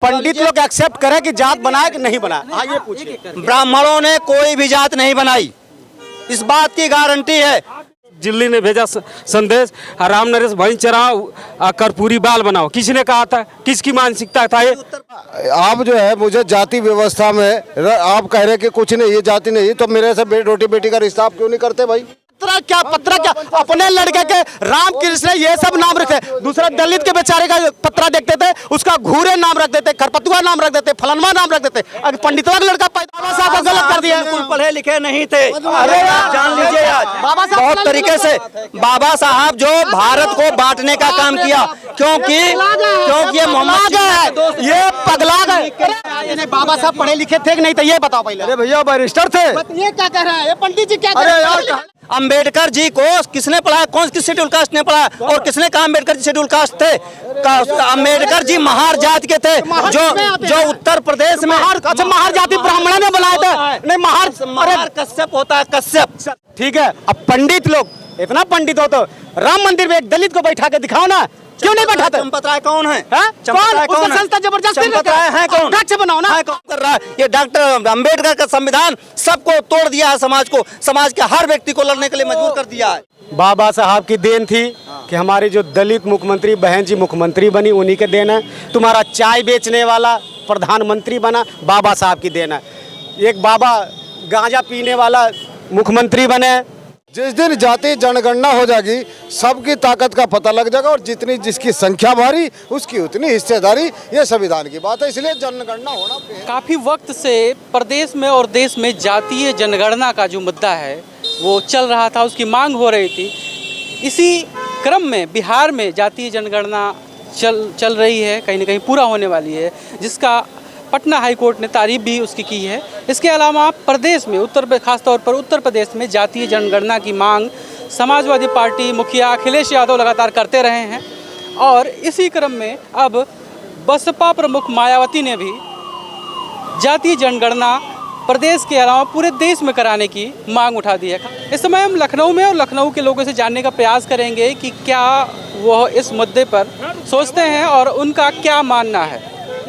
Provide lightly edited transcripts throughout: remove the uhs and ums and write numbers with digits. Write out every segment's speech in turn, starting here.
पंडित लोग एक्सेप्ट करें कि जात बनाए कि नहीं बनाए? हाँ, ये पूछिए। ब्राह्मणों ने कोई भी जात नहीं बनाई, इस बात की गारंटी है। दिल्ली ने भेजा संदेश, राम नरेश भाई चराओ, कर्पूरी बाल बनाओ। किसने कहा था? किसकी मानसिकता था ये? आप जो है मुझे जाति व्यवस्था में आप कह रहे कि कुछ नहीं, ये जाति नहीं, तो मेरे से रोटी बेटी का रिश्ता आप क्यों नहीं करते भाई? पत्रा क्या अपने लड़के के राम कृष्ण ये सब नाम रखे, दूसरा दलित के बेचारे का पत्रा देखते थे, उसका घूरे नाम रख देते, खरपतुआ नाम रख देते, फलनवा नाम रख देते। अगर पंडितवा का लड़का बाबा साहब को गलत कर दिया। बिल्कुल पढ़े लिखे नहीं थे। अरे जान लीजिए आज बहुत तरीके से बाबा साहब जो भारत को बांटने का काम किया, क्योंकि ये मोहम्मद है, ये पगला गए। बाबा साहब पढ़े लिखे थे कि नहीं थे ये बताओ पहले। अरे भैया बैरिस्टर थे। ये क्या कह रहा है पंडित जी? क्या कह रहे हैं? अंबेडकर जी को किसने पढ़ाया? कौन किस शेड्यूल कास्ट ने पढ़ाया? और किसने कहा अंबेडकर जी शेड्यूल कास्ट थे? अंबेडकर जी महार जाति के थे, जो उत्तर प्रदेश में महार जाति ब्राह्मण ने बनाए थे। नहीं, महार कश्यप होता है, कश्यप। ठीक है, अब पंडित लोग इतना पंडित हो तो राम मंदिर में एक दलित को बैठा के दिखाओ ना, क्यों नहीं बैठाते? चंपत राय कौन है? कौन? संस्था जबरदस्ती चंपत राय है कौन? बनाओ ना। कौन कर रहा है? ये डॉक्टर अंबेडकर का संविधान सबको तोड़ दिया है, समाज को, समाज के हर व्यक्ति को लड़ने के लिए मजबूर कर दिया है। बाबा साहब की देन थी कि हमारी जो दलित मुख्यमंत्री बहन जी मुख्यमंत्री बनी, उन्हीं के देन है। तुम्हारा चाय बेचने वाला प्रधानमंत्री बना, बाबा साहब की देन है। एक बाबा गांजा पीने वाला मुख्यमंत्री बने। जिस दिन जाति जनगणना हो जाएगी सबकी ताकत का पता लग जाएगा, और जितनी जिसकी संख्या भारी उसकी उतनी हिस्सेदारी, ये संविधान की बात है, इसलिए जनगणना होना। काफ़ी वक्त से प्रदेश में और देश में जातीय जनगणना का जो मुद्दा है वो चल रहा था, उसकी मांग हो रही थी। इसी क्रम में बिहार में जातीय जनगणना चल रही है, कहीं ना कहीं पूरा होने वाली है, जिसका पटना हाई कोर्ट ने तारीफ भी उसकी की है। इसके अलावा प्रदेश में खासतौर पर उत्तर प्रदेश में जातीय जनगणना की मांग समाजवादी पार्टी मुखिया अखिलेश यादव लगातार करते रहे हैं, और इसी क्रम में अब बसपा प्रमुख मायावती ने भी जातीय जनगणना प्रदेश के अलावा पूरे देश में कराने की मांग उठा दी है। इस समय हम लखनऊ में और लखनऊ के लोगों से जानने का प्रयास करेंगे कि क्या वह इस मुद्दे पर सोचते हैं और उनका क्या मानना है।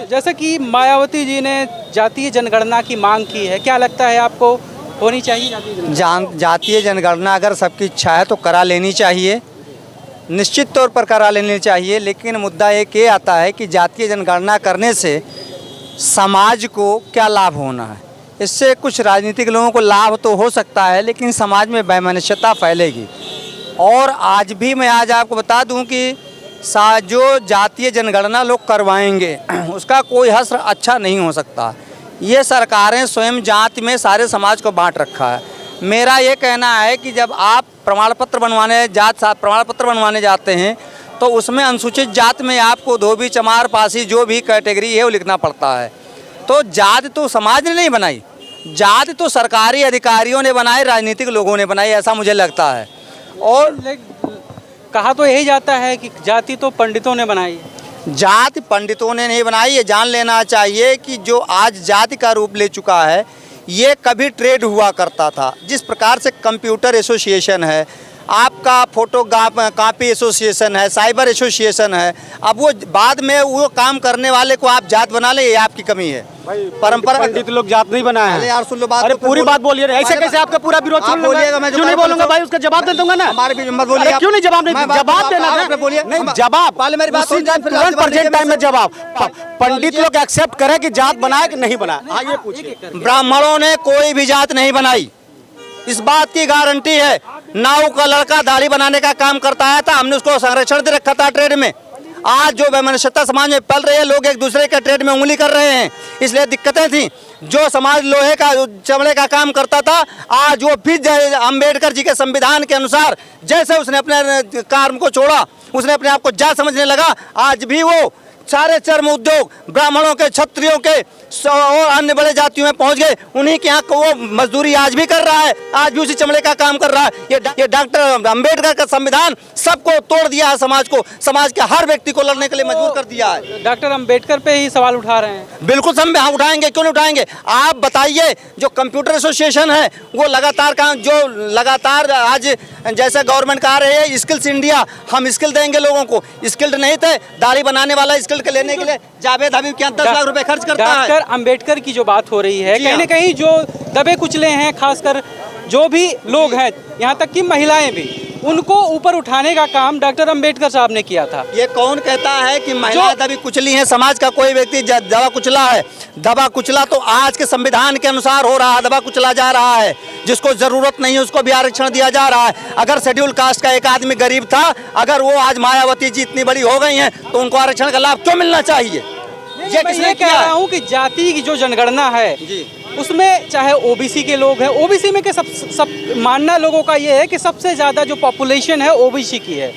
जैसे कि मायावती जी ने जातीय जनगणना की मांग की है, क्या लगता है आपको होनी चाहिए जातीय जनगणना? अगर सबकी इच्छा है तो करा लेनी चाहिए, निश्चित तौर पर करा लेनी चाहिए। लेकिन मुद्दा एक ये आता है कि जातीय जनगणना करने से समाज को क्या लाभ होना है? इससे कुछ राजनीतिक लोगों को लाभ तो हो सकता है, लेकिन समाज में वैमनस्यता फैलेगी। और आज आपको बता दूं कि जो जातीय जनगणना लोग करवाएंगे उसका कोई हश्र अच्छा नहीं हो सकता। ये सरकारें स्वयं जाति में सारे समाज को बांट रखा है। मेरा ये कहना है कि जब आप प्रमाण पत्र बनवाने जाते हैं तो उसमें अनुसूचित जात में आपको धोबी चमार पासी जो भी कैटेगरी है वो लिखना पड़ता है। तो जाति तो समाज ने नहीं बनाई, जाति तो सरकारी अधिकारियों ने बनाई, राजनीतिक लोगों ने बनाई, ऐसा मुझे लगता है। और कहा तो यही जाता है कि जाति तो पंडितों ने बनाई है। जाति पंडितों ने नहीं बनाई। ये जान लेना चाहिए कि जो आज जाति का रूप ले चुका है, ये कभी ट्रेड हुआ करता था। जिस प्रकार से कंप्यूटर एसोसिएशन है, आपका फोटो कॉपी एसोसिएशन है, साइबर एसोसिएशन है, अब वो बाद में वो काम करने वाले को आप जात बना ले, ये आपकी कमी है। परंपरा पंडित लोग जात नहीं बनाए हैं। यार सुन लो बात। अरे पूरी बात बोलिए, ऐसे कैसे आपका पूरा विरोध सुन बोलिएगा? मैं क्यों नहीं बोलूंगा भाई, उसका जवाब दे दूंगा ना। हमारे भी मत बोलिए। क्यों नहीं जवाब देना? बोलिए नहीं, जवाब पहले मेरी बात सुन, प्रेजेंट टाइम में जवाब। पंडित लोग एक्सेप्ट करें कि जात बनाए कि नहीं बनाए? हाँ, ये पूछिए। ब्राह्मणों ने कोई भी जात नहीं बनाई, इस बात की गारंटी है। नाऊ का लड़का दाढ़ी बनाने का काम करता है था, हमने उसको संरक्षण दे रखा था ट्रेड में। आज जो वैमनस्यता समाज में पल रही है, लोग एक दूसरे के ट्रेड में उंगली कर रहे हैं, इसलिए दिक्कतें थी। जो समाज लोहे का चमड़े का काम करता था, आज वो फिर अंबेडकर जी के संविधान के अनुसार जैसे उसने अपने काम को छोड़ा, उसने अपने आप को जात समझने लगा, आज भी वो सारे चर्म उद्योग ब्राह्मणों के, क्षत्रियों के और अन्य बड़े जातियों में पहुंच गए। उन्हीं के यहाँ वो मजदूरी आज भी कर रहा है, आज भी उसी चमड़े का काम कर रहा है। ये डॉक्टर अंबेडकर का संविधान सबको तोड़ दिया है, समाज को, समाज के हर व्यक्ति को लड़ने के लिए मजबूर कर दिया है। डॉक्टर अंबेडकर पे ही सवाल उठा रहे हैं। बिल्कुल हम उठाएंगे, क्यों नहीं उठाएंगे? आप बताइए, जो कंप्यूटर एसोसिएशन है वो लगातार आज जैसे गवर्नमेंट कह रही है स्किल्स इंडिया, हम स्किल देंगे लोगों को। स्किल्ड नहीं थे, दाढ़ी बनाने वाला स्किल के लेने के लिए जावेद हबीब के यहाँ 10 लाख रुपए खर्च करता है। डॉक्टर अंबेडकर की जो बात हो रही है, जी कहीं न हाँ। कहीं जो दबे कुचले हैं, खासकर जो भी लोग हैं, यहाँ तक कि महिलाएं भी, उनको ऊपर उठाने का काम डॉक्टर अंबेडकर साहब ने किया था। ये कौन कहता है कि महिलाएं दबी कुचली हैं? समाज का कोई व्यक्ति दबा कुचला है? दबा कुचला तो आज के संविधान के अनुसार हो रहा है, दबा कुचला जा रहा है। जिसको जरूरत नहीं है उसको भी आरक्षण दिया जा रहा है। अगर शेड्यूल कास्ट का एक आदमी गरीब था, अगर वो आज मायावती जी इतनी बड़ी हो गई हैं, तो उनको आरक्षण का लाभ क्यों मिलना चाहिए? ये मैं कह रहा हूँ कि जाति की जो जनगणना है उसमें चाहे ओबीसी के लोग हैं, ओबीसी में के सब मानना लोगों का ये है कि सबसे ज़्यादा जो पॉपुलेशन है ओबीसी की है।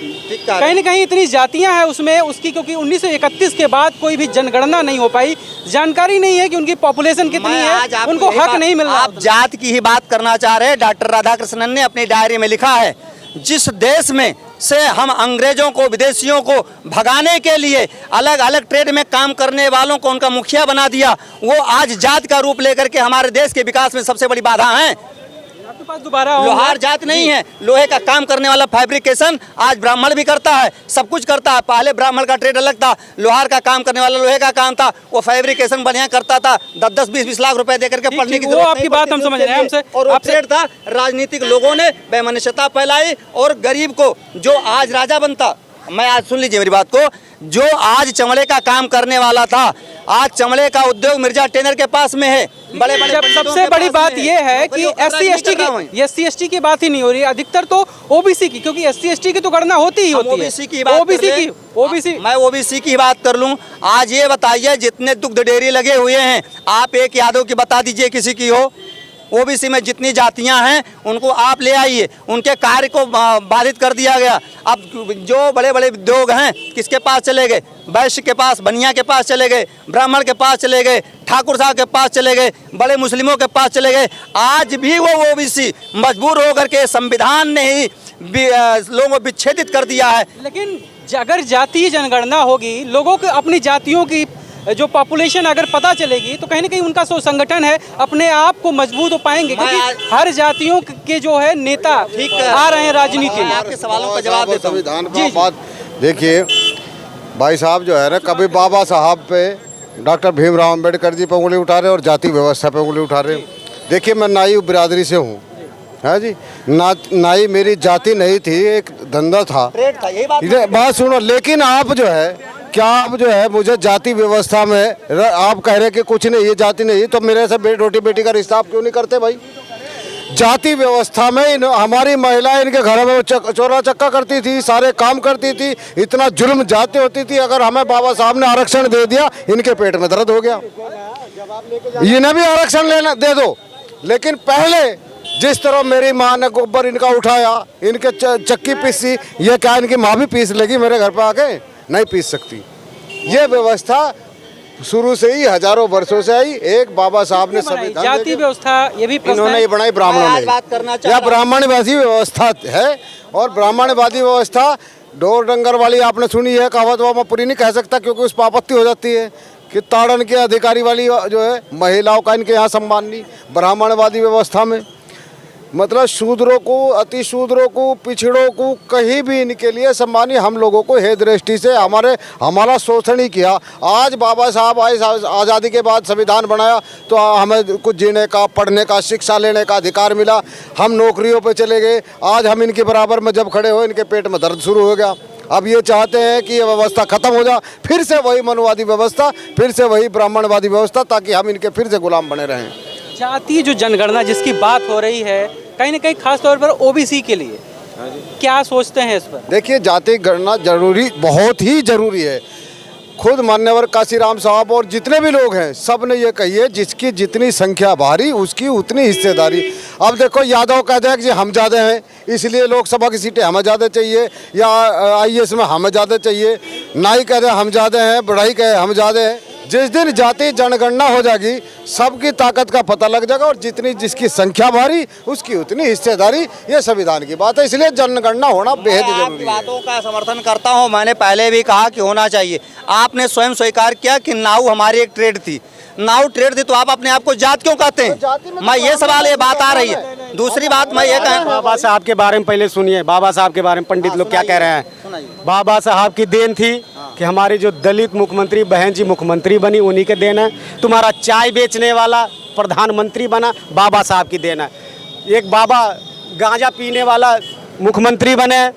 कहीं न कहीं इतनी जातियां हैं उसमें उसकी, क्योंकि 1931 के बाद कोई भी जनगणना नहीं हो पाई, जानकारी नहीं है कि उनकी पॉपुलेशन कितनी है, उनको हक नहीं मिल रहा। आप जात की ही बात करना चाह रहे हैं। डॉक्टर राधाकृष्णन ने अपनी डायरी में लिखा है, जिस देश में से हम अंग्रेजों को, विदेशियों को भगाने के लिए अलग अलग ट्रेड में काम करने वालों को उनका मुखिया बना दिया, वो आज जात का रूप लेकर के हमारे देश के विकास में सबसे बड़ी बाधा है। आपके पास दोबारा लोहार जात नहीं है, लोहे का काम करने वाला फैब्रिकेशन आज ब्राह्मण भी करता है, सब कुछ करता है। पहले ब्राह्मण का ट्रेड अलग था, लोहार का काम करने वाला लोहे का काम था, वो फैब्रिकेशन बढ़िया करता था, 10-10, 20-20 लाख रुपए देकर के पढ़ने की जरूरत आपकी बात हम समझ रहे हैं। हमसे और वो ट्रेड था, राजनीतिक लोगों ने वैमनस्यता फैलाई और गरीब को जो आज राजा बनता, मैं आज सुन लीजिए मेरी बात को, जो आज चमड़े का काम करने वाला था, आज चमड़े का उद्योग मिर्जा टेनर के पास में है। बड़े बड़े सबसे बड़ी बात यह है कि एससी एसटी की बात ही नहीं हो रही, अधिकतर तो ओबीसी की, क्योंकि एससी एसटी की तो गणना होती ही होती है। मैं ओबीसी की बात कर लूं। आज ये बताइए, जितने दुग्ध डेयरी लगे हुए हैं, आप एक यादव की बता दीजिए किसी की हो। ओबीसी में जितनी जातियां हैं उनको आप ले आइए, उनके कार्य को बाधित कर दिया गया। अब जो बड़े बड़े उद्योग हैं किसके पास चले गए? वैश्य के पास, बनिया के पास चले गए, ब्राह्मण के पास चले गए, ठाकुर साहब के पास चले गए, बड़े मुस्लिमों के पास चले गए। आज भी वो ओबीसी मजबूर होकर के संविधान ने ही लोगों को विच्छेदित कर दिया है। लेकिन अगर जातीय जनगणना होगी, लोगों को अपनी जातियों की जो पॉपुलेशन अगर पता चलेगी, तो कहीं न कहीं उनका जो संगठन है अपने आप को मजबूत हो पाएंगे, क्योंकि हर जातियों के जो है नेता आ रहे हैं राजनीति में। आपके सवालों का जवाब देता हूं। संविधान का बात देखिए भाई साहब, जो है ना, कभी बाबा साहब पे, डॉक्टर भीमराव अंबेडकर जी पे उंगली उठा रहे और जाति व्यवस्था पे उंगली उठा रहे। देखिए, मैं नाई बिरादरी से हूँ, है जी। नाई मेरी जाति नहीं थी, एक धंधा था, बात सुनो। लेकिन आप जो है, क्या आप जो है मुझे जाति व्यवस्था में आप कह रहे कि कुछ नहीं, ये जाति नहीं, तो मेरे से रोटी बेटी का रिश्ता आप क्यों नहीं करते भाई? जाति व्यवस्था में हमारी महिलाएं इनके घरों में चोरा चक्का करती थी, सारे काम करती थी, इतना जुल्म जाते होती थी। अगर हमें बाबा साहब ने आरक्षण दे दिया, इनके पेट में दर्द हो गया, इन्हें भी आरक्षण लेना दे दो। लेकिन पहले जिस तरह मेरी माँ ने गोबर इनका उठाया, इनके चक्की पीसी, ये क्या इनकी माँ भी पीस लेगी मेरे घर पर आके? नहीं पीस सकती। ये व्यवस्था शुरू से ही हजारों वर्षों से आई। एक बाबा साहब ने संविधान, जाति व्यवस्था ये भी इन्होंने ही बनाई, ब्राह्मणों ने बात करना चाहिए। यह ब्राह्मणवादी व्यवस्था है, और ब्राह्मणवादी व्यवस्था डोर डंगर वाली आपने सुनी है कहावत, वो मैं पूरी नहीं कह सकता क्योंकि उस पर आपत्ति हो जाती है कि ताड़न के अधिकारी वाली जो है महिलाओं का इनके यहाँ सम्मान नहीं। ब्राह्मणवादी व्यवस्था में मतलब शूद्रों को, अति शूद्रों को, पिछड़ों को कहीं भी इनके लिए सम्मानी, हम लोगों को हे दृष्टि से हमारा शोषण ही किया। आज बाबा साहब आए, आज़ादी के बाद संविधान बनाया तो हमें कुछ जीने का, पढ़ने का, शिक्षा लेने का अधिकार मिला, हम नौकरियों पे चले गए। आज हम इनके बराबर में जब खड़े हो, इनके पेट में दर्द शुरू हो गया। अब ये चाहते हैं कि ये व्यवस्था खत्म हो जाए, फिर से वही मनुवादी व्यवस्था, फिर से वही ब्राह्मणवादी व्यवस्था, ताकि हम इनके फिर से गुलाम बने रहें। जातीय जो जनगणना जिसकी बात हो रही है, कहीं न कहीं खास तौर पर ओबीसी के लिए क्या सोचते हैं इस पर? देखिए, जाति गणना जरूरी, बहुत ही जरूरी है। खुद मान्यवर काशीराम साहब और जितने भी लोग हैं, सब ने ये कही है, जिसकी जितनी संख्या भारी उसकी उतनी हिस्सेदारी। अब देखो, यादव कहते हैं कि हम ज़्यादा हैं इसलिए लोकसभा की सीटें हमें ज़्यादा चाहिए, या IAS में हमें ज़्यादा चाहिए। नाई कहते हैं हम ज़्यादा हैं, बढ़ाई कहे हम ज़्यादा हैं। जिस दिन जाति जनगणना हो जाएगी, सबकी ताकत का पता लग जाएगा, और जितनी जिसकी संख्या भारी उसकी उतनी हिस्सेदारी। ये संविधान की बात है, इसलिए जनगणना होना बेहद जरूरी है। बातों का समर्थन करता हूं। मैंने पहले भी कहा कि होना चाहिए। आपने स्वयं स्वीकार किया कि नाऊ हमारी एक ट्रेड थी, नाऊ ट्रेड थी, तो आप अपने आप को जात क्यों कहते हैं? मैं ये सवाल, ये बात आ रही है। दूसरी बात मैं ये कह, बाबा साहब के बारे में पहले सुनिए, बाबा साहब के बारे में पंडित लोग क्या कह रहे हैं। बाबा साहब की देन थी कि हमारी जो दलित मुख्यमंत्री बहन जी मुख्यमंत्री बनी उन्हीं के देन है। तुम्हारा चाय बेचने वाला प्रधानमंत्री बना बाबा साहब की देन है। एक बाबा गांजा पीने वाला मुख्यमंत्री बने,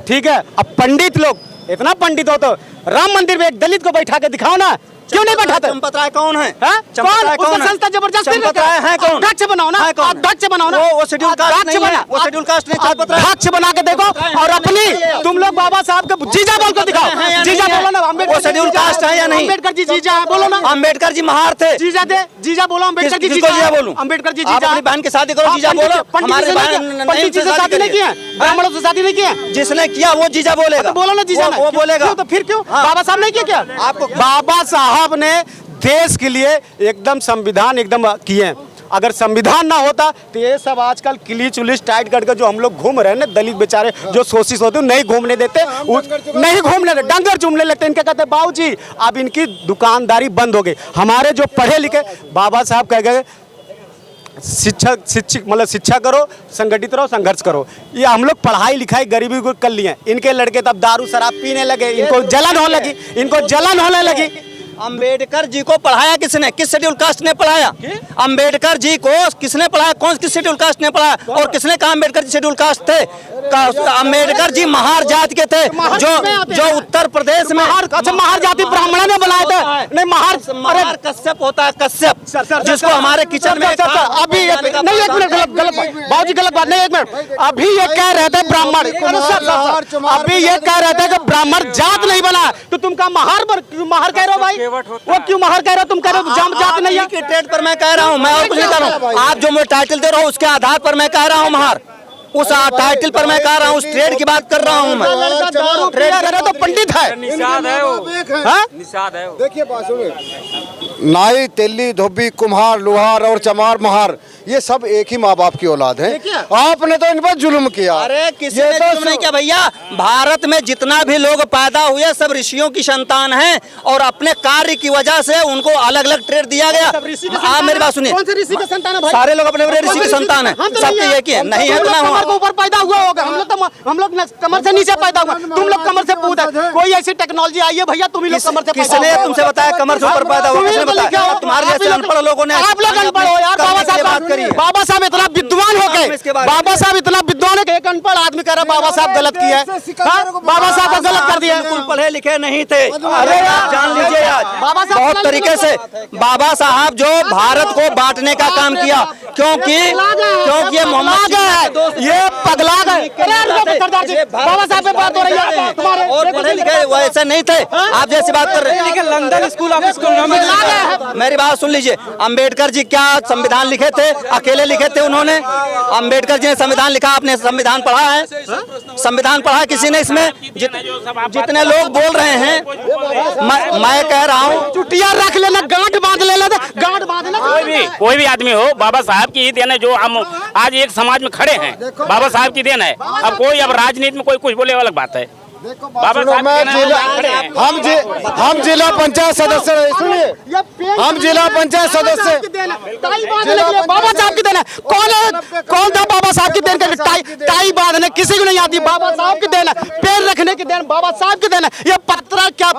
ठीक है। अब पंडित लोग इतना पंडित हो तो राम मंदिर में एक दलित को बैठा के दिखाओ ना, क्यों नहीं बैठाते? चंपत राय कौन है? कौन? उसका संस्था जबरदस्ती चंपत राय है कौन? अध्यक्ष बनाओ ना, अध्यक्ष बनाओ ना। वो शेड्यूल कास्ट नहीं है, वो शेड्यूल कास्ट नहीं। चंपत राय अध्यक्ष बना के देखो और अपनी तुम लोग बाबा साहब के जीजा बोल के दिखाओ। जीजा बोलो ना, वो शेड्यूल कास्ट है या नहीं? अम्बेडकर जी जीजा है, बोलो ना। अम्बेडकर जी महार थे। जीजा दे, जीजा बोलो। अम्बेडकर जी किसको जीजा बोलूं? अम्बेडकर जी आप जीजा। अपनी बहन की शादी करो, जीजा बोलो। हमारे पंडित जी से शादी नहीं किया, ब्राह्मणों से शादी नहीं किया। जिसने किया वो जीजा बोलेगा। बोलो ना जीजा, वो बोलेगा। तो फिर क्यों बाबा साहब ने किया? क्या आपको बाबा साहब ने देश के लिए एकदम संविधान एकदम किए। अगर संविधान ना होता तो ये सब आजकल किलीच उलीच टाइट करके जो हम लोग घूम रहे हैं ना, दलित बेचारे जो शोषित होते नहीं घूमने देते, नहीं घूमने देते, डंगर चूमने लगते। इनके कहते बाबू जी अब इनकी दुकानदारी बंद हो गई। हमारे जो पढ़े लिखे बाबा साहब कह गए शिक्षक मतलब शिक्षा करो, संगठित रहो, संघर्ष करो। ये हम लोग पढ़ाई लिखाई गरीबी को कर लिए। इनके लड़के तब दारू शराब पीने लगे, इनको जलन होने लगी, इनको जलन होने लगी। अम्बेडकर जी को पढ़ाया किसने? किस शेड्यूल कास्ट ने पढ़ाया? अम्बेडकर जी को किसने पढ़ाया? कौन किस शेड्यूल कास्ट ने पढ़ाया? और किसने कहा अम्बेडकर जी शेड्यूल कास्ट थे? अम्बेडकर जी महार जाति के थे, जो उत्तर प्रदेश में। अच्छा, महार जाति ब्राह्मण ने बनाया था? नहीं, महार कश्यप होता है, कश्यप, जिसको हमारे किचन में। अभी नहीं, एक मिनट, गलत बाबू जी, गलत बात नहीं, एक मिनट। अभी ये कह रहे थे ब्राह्मण, अभी ये कह रहे थे कि ब्राह्मण जात नहीं बना, तो तुम कहा महार कह रहे हो भाई? वो क्यों महार कह रहे हो? तुम कह रहे हो जात नहीं है। ट्रेड पर मैं कह रहा हूँ, मैं और कुछ नहीं कह रहा हूँ। आप जो मुझे टाइटल दे रहे हो उसके आधार पर मैं कह रहा हूँ महार, उस टाइटल पर मैं कह रहा हूँ, उस ट्रेड की बात कर रहा हूँ मैं। ट्रेड कर रहे तो पंडित है, निषाद है वो, निषाद है वो। देखिए बात सुनिए, नाई, तेली, धोबी, कुम्हार, लोहार और चमार, महार, ये सब एक ही माँ बाप की औलाद है। आपने तो इन पर जुल्म किया। अरे किसी ने जुल्म नहीं किया भैया। भारत में जितना भी लोग पैदा हुए सब ऋषियों की संतान हैं, और अपने कार्य की वजह से उनको अलग अलग ट्रेड दिया गया। आप मेरी बात सुनिए, सारे लोग अपने अपने ऋषि की संतान है, सबके एक ही है। नहीं है तो कमर के ऊपर पैदा हुआ होगा, हम लोग कमर से नीचे पैदा हुआ, तुम लोग कमर से पूछा। कोई ऐसी टेक्नोलॉजी आई है भैया, तुम ही लोग कमर से? किसने तुमसे बताया कमर से ऊपर पैदा हुआ? किसने बताया? तुम्हारे जैसे अनपढ़ लोगों ने। आप लोग अनपढ़ हो यार। बाबा साहब इतना विद्वान हो गए, बाबा साहब इतना विद्वान है कि एक अनपढ़ आदमी कह रहा बाबा साहब गलत किया है। बाबा साहब को गलत कर दिया। बिल्कुल पढ़े लिखे नहीं थे। अरे जान लीजिए आज बहुत तरीके से बाबा साहब जो भारत को बांटने का काम किया, क्योंकि ये मोहम्मद ये पगला गए। बाबा साहब पे बात हो रही है तुम्हारे, और पढ़े लिखे वो ऐसे नहीं थे आप जैसी बात कर रहे हैं। लंदन स्कूल ऑफ मेरी बात सुन लीजिए, अम्बेडकर जी क्या संविधान लिखे थे? अकेले लिखे थे उन्होंने? अम्बेडकर जी ने संविधान लिखा, आपने संविधान पढ़ा है? संविधान पढ़ा किसी ने? इसमें जितने लोग बोल रहे हैं, मैं कह रहा हूँ चुटिया रख लेना, गांठ बांध लेना, गांठ बांधना। कोई भी आदमी हो, बाबा साहब की ही देन है जो हम आज एक समाज में खड़े हैं। बाबा साहब की देन है। अब कोई अब राजनीति में कोई कुछ बोले अलग बात है। बाबा साहब हम जिला पंचायत सदस्य, सुनिए, हम जिला पंचायत सदस्य। बाबा साहब की देन है। कौन था बाबा साहब की देन? टाई बांधने किसी को नहीं आती, बाबा साहब की देन है। पैर रखने की देन बाबा साहब की देन है। ये पत्रा क्या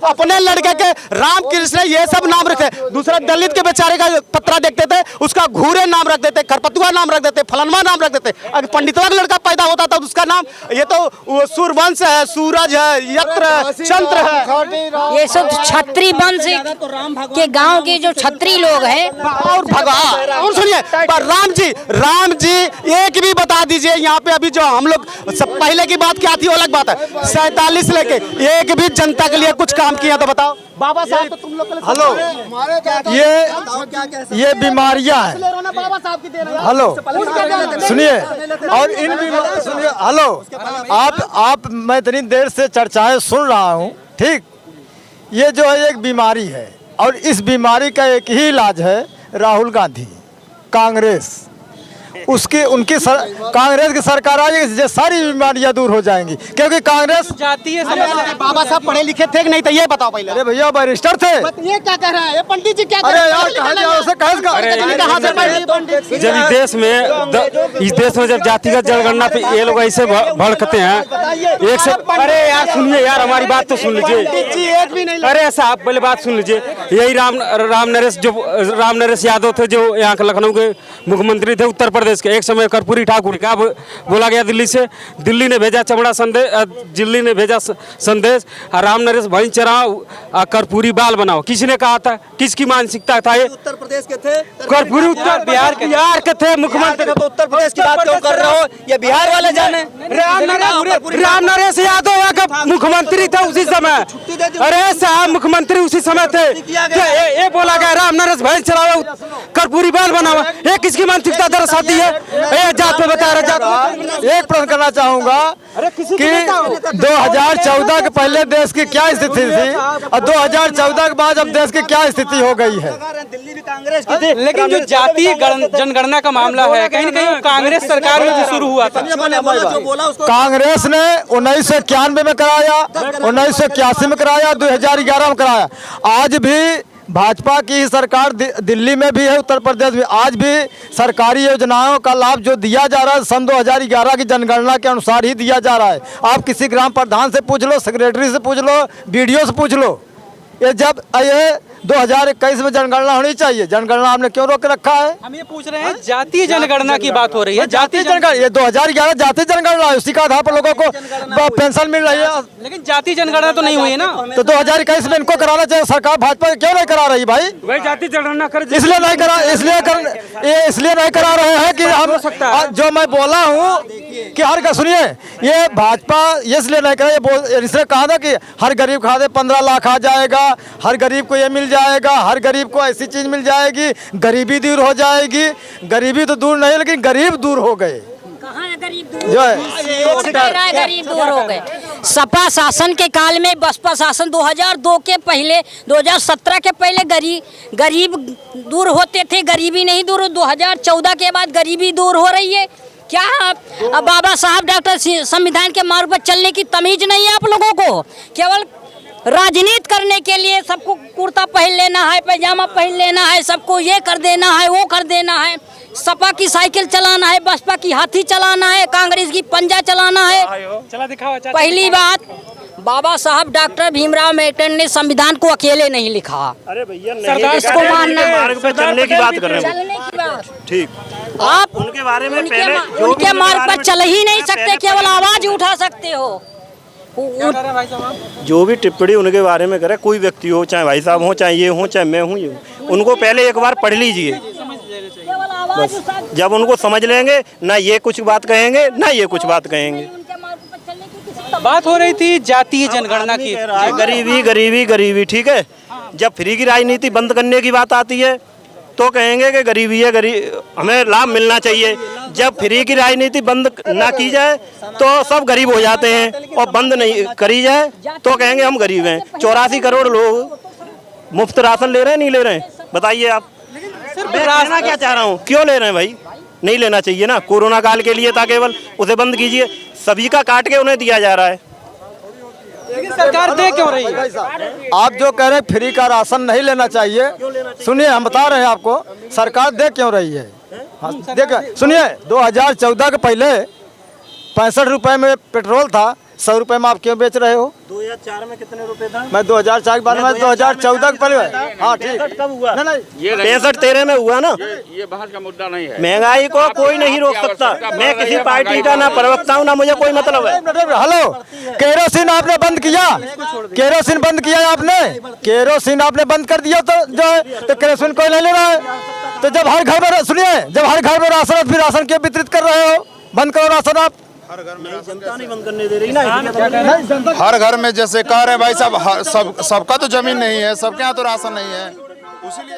अपने लड़के के राम कृष्ण ये सब नाम रखे। दूसरा दलित के बेचारे का पत्रा देखते थे, उसका घूरे नाम रख देते, खरपतुआ नाम रख देते, फलनवा नाम रख देते। अगर पंडितवा का लड़का पैदा होता था उसका नाम ये तो सूर्यवंश है, सूरज है, यत्र चंद्र है। ये सब छत्री वंश के गांव के जो छत्री लोग हैं। और भगवान, और सुनिए राम जी एक भी बता दीजिए यहाँ पे। अभी जो हम लोग सब पहले की बात क्या थी वो अलग बात है। 47 लेके एक भी जनता के लिए कुछ काम किया तो बताओ। बाबा साहब तो तुम लोग हेलो, ये बीमारियां हैं। बाबा साहब की दे रहे हैं। हेलो सुनिए, और इन सुनिए, हेलो आप मैं इतनी देर से चर्चाएं सुन रहा हूँ, ठीक। ये जो है एक बीमारी है, और इस बीमारी का एक ही इलाज है राहुल गांधी, कांग्रेस। उसकी कांग्रेस की सरकार आई, ये सारी बीमारियां दूर हो जाएंगी, क्योंकि कांग्रेस जातीय समस्या। बाबा साहब पढ़े लिखे थे कि नहीं, तो ये बताओ पहले। अरे भैया बैरिस्टर थे। ये क्या कह रहा है पंडित जी, क्या अरे यार इस देश में जब जातिगत जनगणना पे ये लोग ऐसे भड़कते हैं, एक से अरे यार सुनिए यार, हमारी बात तो सुन लीजिए। अरे साहब पहले बात सुन लीजिए। यही राम नरेश यादव थे जो यहाँ के लखनऊ के मुख्यमंत्री थे उत्तर प्रदेश के। एक समय कर्पूरी ठाकुर क्या बोला गया दिल्ली से, दिल्ली ने भेजा संदेश राम नरेश भाई चराओ कर्पूरी बाल बनाओ। किसने कहा था, किसकी मानसिकता था ये? उत्तर प्रदेश के थे, कर्पूरी उत्तर बिहार के थे मुख्यमंत्री। तो उत्तर प्रदेश की बात क्यों कर रहे हो? ये बिहार वाले जाने। राम नरेश यादव का मुख्यमंत्री थे उसी समय। अरे साहब मुख्यमंत्री उसी समय थे। ये बोला गया राम नरेश भाई चलाओ कर्पूरी बाल बनाओ। ये किसकी मानसिकता दर्शाती है? ये जात पे बता रहे जात। एक प्रश्न करना चाहूंगा कि 2014 के पहले देश की क्या स्थिति थी और 2014 के बाद अब देश की क्या स्थिति हो गई है? दिल्ली भी कांग्रेस की थी। लेकिन जो जातीय जनगणना का मामला है, कहीं न कहीं कांग्रेस सरकार में जो शुरू हुआ था। कांग्रेस ने 1991 में कराया, 1981 में कराया, 2011 में कराया। आज भी भाजपा की सरकार दिल्ली में भी है, उत्तर प्रदेश में आज भी सरकारी योजनाओं का लाभ जो दिया जा रहा है सन 2011 की जनगणना के अनुसार ही दिया जा रहा है। आप किसी ग्राम प्रधान से पूछ लो, सेक्रेटरी से पूछ लो, बीडीओ से पूछ लो। ये 2021 में जनगणना होनी चाहिए, जनगणना आपने क्यों रोक रखा है? हम ये पूछ रहे हैं, जातीय जनगणना की बात हो रही है। जातीय जनगणना, ये 2011 जातीय जनगणना है, उसी का आधार पर लोगों को पेंशन मिल रही है। लेकिन जातीय जनगणना तो नहीं हुई है ना। तो 2021 में इनको कराना चाहिए। सरकार भाजपा क्यों नहीं करा रही भाई? वही जातीय जनगणना कर, इसलिए नहीं करा रहे हैं कि हम जो मैं बोला हूँ कि हर का सुनिए, ये भाजपा इसलिए नहीं करा, इसलिए कहा था कि हर गरीब खाते 15 लाख आ जाएगा, हर गरीब को ये मिल जाएगा, हर गरीब को ऐसी चीज मिल जाएगी, गरीबी दूर हो जाएगी। गरीबी तो दूर नहीं, लेकिन गरीब दूर हो गए। कहाँ गरीब दूर जो है गरीब दूर हो गए। सपा शासन के काल में, बसपा शासन 2002 के पहले, 2017 के पहले गरीब दूर होते थे, गरीबी नहीं दूर। 2014 के बाद गरीबी दूर हो रही है। क्या अब बाबा साहब डॉक्टर संविधान के मार्ग पर चलने की तमीज नहीं है आप लोगों को? केवल राजनीति करने के लिए सबको कुर्ता पहन लेना है, पैजामा पहन लेना है, सबको ये कर देना है, वो कर देना है। सपा की साइकिल चलाना है, बसपा की हाथी चलाना है, कांग्रेस की पंजा चलाना है। चला दिखाओ। पहली बात, बाबा साहब डॉक्टर भीमराव अम्बेडकर ने संविधान को अकेले नहीं लिखा। अरे भैया इसको मानना मार्ग पे चलने की बात कर रहे हैं। चलने की बात ठीक, आप उनके बारे में पहले उनके मार्ग पर चल ही नहीं सकते, केवल आवाज उठा सकते हो। जो भी टिप्पणी उनके बारे में करे, कोई व्यक्ति हो, चाहे भाई साहब हो, चाहे ये हो, चाहे मैं हूँ, ये उनको पहले एक बार पढ़ लीजिए। बस जब उनको समझ लेंगे, ना ये कुछ बात कहेंगे, ना ये कुछ बात कहेंगे। बात हो रही थी जातीय जनगणना की। गरीबी गरीबी गरीबी, ठीक है। जब फ्री की राजनीति बंद करने की बात आती है तो कहेंगे कि गरीबी है, हमें लाभ मिलना चाहिए। जब फ्री की राजनीति बंद ना की जाए तो सब गरीब हो जाते हैं, और बंद नहीं करी जाए तो कहेंगे हम गरीब हैं। 84 करोड़ लोग मुफ्त राशन ले रहे हैं, नहीं ले रहे हैं? बताइए आप। मैं कहना क्या चाह रहा हूँ, क्यों ले रहे हैं भाई? नहीं लेना चाहिए ना। कोरोना काल के लिए था केवल, उसे बंद कीजिए। सभी का काट के उन्हें दिया जा रहा है। लेकिन सरकार दे क्यों रही है? आप जो कह रहे हैं फ्री का राशन नहीं लेना चाहिए, सुनिए हम बता रहे हैं आपको, सरकार दे क्यों रही है। हाँ, देखिए सुनिए, 2014 के पहले 65 रुपए में पेट्रोल था, 100 रुपए में आप क्यों बेच रहे हो? 2004 में कितने रुपए था? मैं 2004 के बाद में 2014 के पहले। हाँ ठीक, कब हुआ? नहीं 65-13 में हुआ ना। ये बहस का मुद्दा नहीं है। महंगाई को कोई नहीं रोक सकता। मैं किसी पार्टी का ना प्रवक्ता हूँ, ना मुझे कोई मतलब है। हेलो, केरोसिन आपने बंद किया, केरोसिन बंद किया आपने, केरोसिन आपने बंद कर दिया तो जो है तो केरोसिन कोई नहीं ले रहा है। तो जब हर घर में सुनिए, जब हर घर में राशन, फिर राशन क्यों वितरित कर रहे हो? बंद करो राशन आप। हर घर में जनता नहीं बंद करने दे रही ना। हर घर में जैसे कह रहे हैं भाई साहब, सबका तो जमीन नहीं है, सबके यहाँ तो राशन नहीं है, उसीलिए